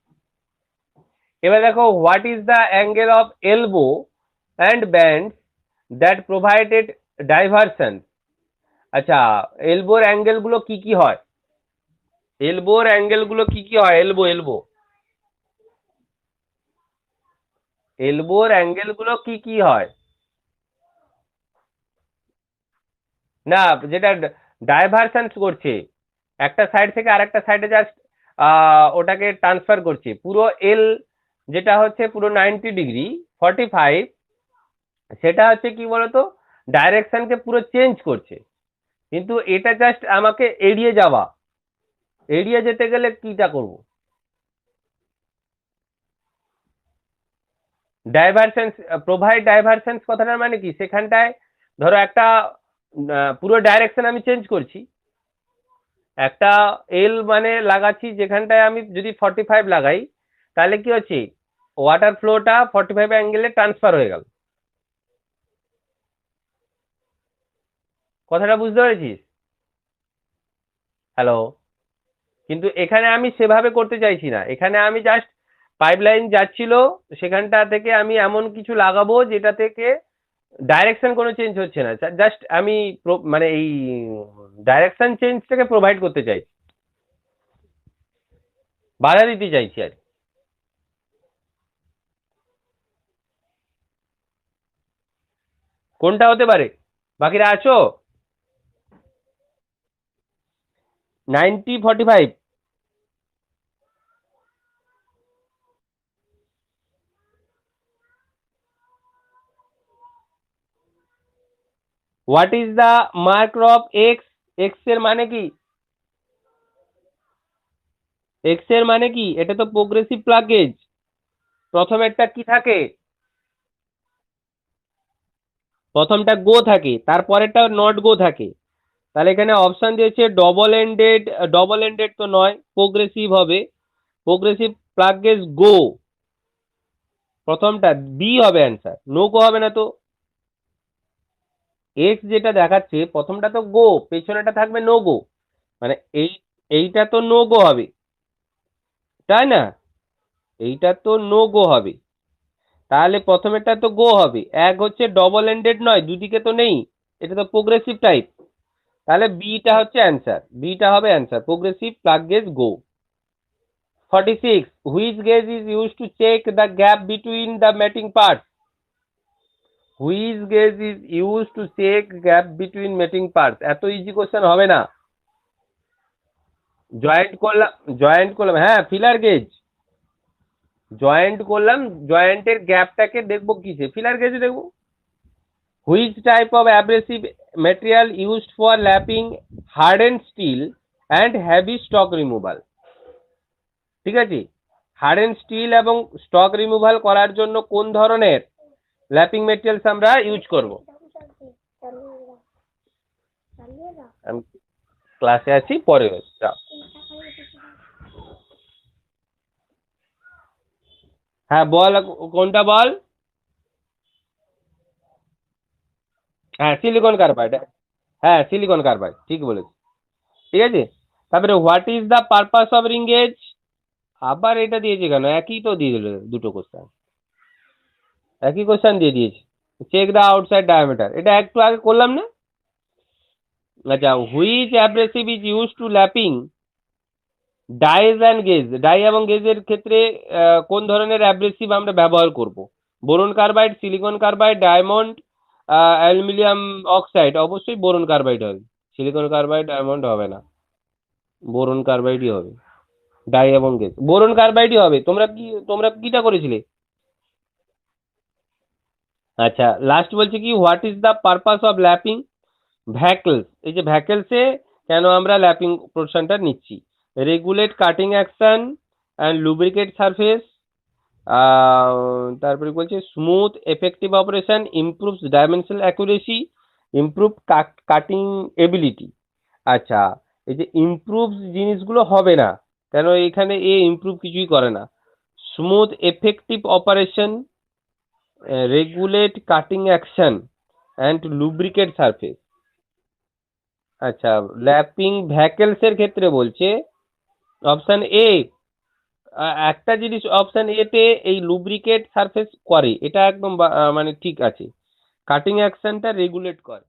এবার দেখো, what is the angle of elbow and band that provided diversion? আচ্ছা, এলবোর অ্যাঙ্গেল গুলো কি কি হয়? এলবোর অ্যাঙ্গেল গুলো কি কি হয়? এলবোর অ্যাঙ্গেল গুলো কি কি হয়? না, যেটা ডাইভারশন করছে, একটা সাইড থেকে আরেকটা সাইডে জাস্ট ওটাকে ট্রান্সফার করছে, পুরো এল যেটা হচ্ছে পুরো 90 ডিগ্রি 45, সেটা হচ্ছে কি বলতো, ডাইরেকশনকে পুরো চেঞ্জ করছে, কিন্তু এটা জাস্ট আমাকে এড়িয়ে যাওয়া, এড়িয়ে যেতে গেলে কিটা করব? ডাইভারশন, প্রোভাইড ডাইভারশন কথাটার মানে কি, সেখানটায় ধরো একটা পুরো ডাইরেকশন আমি চেঞ্জ করছি, একটা এল মানে লাগাচ্ছি, যেখানটায় আমি যদি 45 লাগাই তাহলে কি হচ্ছে, ওয়াটার ফ্লোটা 45 অ্যাঙ্গেলে ট্রান্সফার হয়ে গেল। কথাটা বুঝতে পেরেছিস? হ্যালো? কিন্তু এখানে আমি সেভাবে করতে চাইছি না, এখানে আমি জাস্ট পাইপলাইন যাচ্ছিল, সেখানটা থেকে আমি এমন কিছু লাগাবো যেটা থেকে ডাইরেকশন কোনো চেঞ্জ হচ্ছে না, জাস্ট আমি মানে এই ডাইরেকশন চেঞ্জটাকে প্রোভাইড করতে চাই, বাধা দিতে চাইছি আর কি। কোনটা হতে পারে? বাকিরা আছো? 90-45। What is the mark of x? X এর মানে কি? এক্স এর মানে কি? এটা তো প্রোগ্রেসিভ প্লাগেজ। প্রথমেরটা কি থাকে? প্রথমটা গো থাকে, তারপরেরটা নট গো থাকে। তাহলে এখানে অপশন দিয়েছে ডবল এন্ডেড, ডবল এন্ডেড তো নয়, প্রোগ্রেসিভ হবে, প্রোগ্রেসিভ প্লাগেজ গো, প্রথমটা বি হবে অ্যান্সার, নো গো হবে না তো। এক্স যেটা দেখাচ্ছে প্রথমটা তো গো, পেছনেটা থাকবে নো গো, মানে এইটা তো নো গো হবে, তাই না? এইটা তো নো গো হবে, তাহলে প্রথমেরটা তো গো হবে, এক হচ্ছে ডবল এন্ডেড নয়, দুদিকে তো নেই, এটা তো প্রোগ্রেসিভ টাইপ, তাহলে বিটা হচ্ছে অ্যান্সার, বিটা হবে answer, progressive plug gauge go. 46, which gauge is use to check the gap between the mating parts? Which gauge is use to check gap between mating parts, এত ইজি কোশ্চেন হবে না। Joint করলাম, joint করলাম, হ্যাঁ filler gauge, joint করলাম, জয়েন্টের গ্যাপটাকে দেখবো কিসে? ফিলার গেজে দেখবো। Which type of abrasive material used for lapping হার্ডেন্ড steel and heavy stock removal? ঠিক আছে, হার্ডেন্ড স্টিল এবং স্টক রিমুভাল করার জন্য কোন ধরনের ল্যাপিং মেটেরিয়ালস আমরা ইউজ করব? আমি ক্লাসে আছি, পরে যাও। হ্যাঁ বল, কোনটা বল? হ্যাঁ সিলিকন কার্বাইড, হ্যাঁ সিলিকন কার্বাইড ঠিক বলেছি। ঠিক আছে, তারপরে what is the purpose of ring gauge? আবার এটা দিয়েছে কেন? একই তো দিয়ে দিল, দুটো কোশ্চেন একই কোশ্চেন দিয়ে দিয়েছে। চেক দ্য আউটসাইড ডায়ামিটার, এটা একটু আগে করলাম না? আচ্ছা, which abrasive is use to lapping dies and gauge? Die এবং গেজের ক্ষেত্রে কোন ধরনের অ্যাব্রেসিভ আমরা ব্যবহার করব? Boron carbide, silicon carbide, diamond, aluminium oxide? অবশ্যই বোরন কার্বাইড হবে, সিলিকন কার্বাইড ডায়মন্ড হবে না, বোরন কার্বাইডই হবে। ডাই এবং গেজ বোরন কার্বাইডই হবে। তোমরা কিটা করেছিলে? আচ্ছা লাস্ট বলছে কি, what is the purpose of lapping vehicles? এই যে ভ্যাকেলসে কেন আমরা ল্যাপিং পোর্শনটা নিচ্ছি? Regulate cutting action and lubricate surface, তারপরে বলছে smooth effective operation, improves dimensional accuracy, improve cutting ability. আচ্ছা, এই যে ইমপ্রুভ জিনিসগুলো হবে না, কেন এখানে এ ইমপ্রুভ কিছুই করে না। Smooth effective operation, regulate cutting action and lubricate surface. আচ্ছা, ল্যাপিং ভ্যাকেলস এর ক্ষেত্রে বলছে অপশন এ, একটা জিনিস অপশন এ তে এই লুব্রিকেট সারফেস করে, এটা একদম মানে ঠিক আছে, কাটিং অ্যাকশনটা রেগুলেট করে।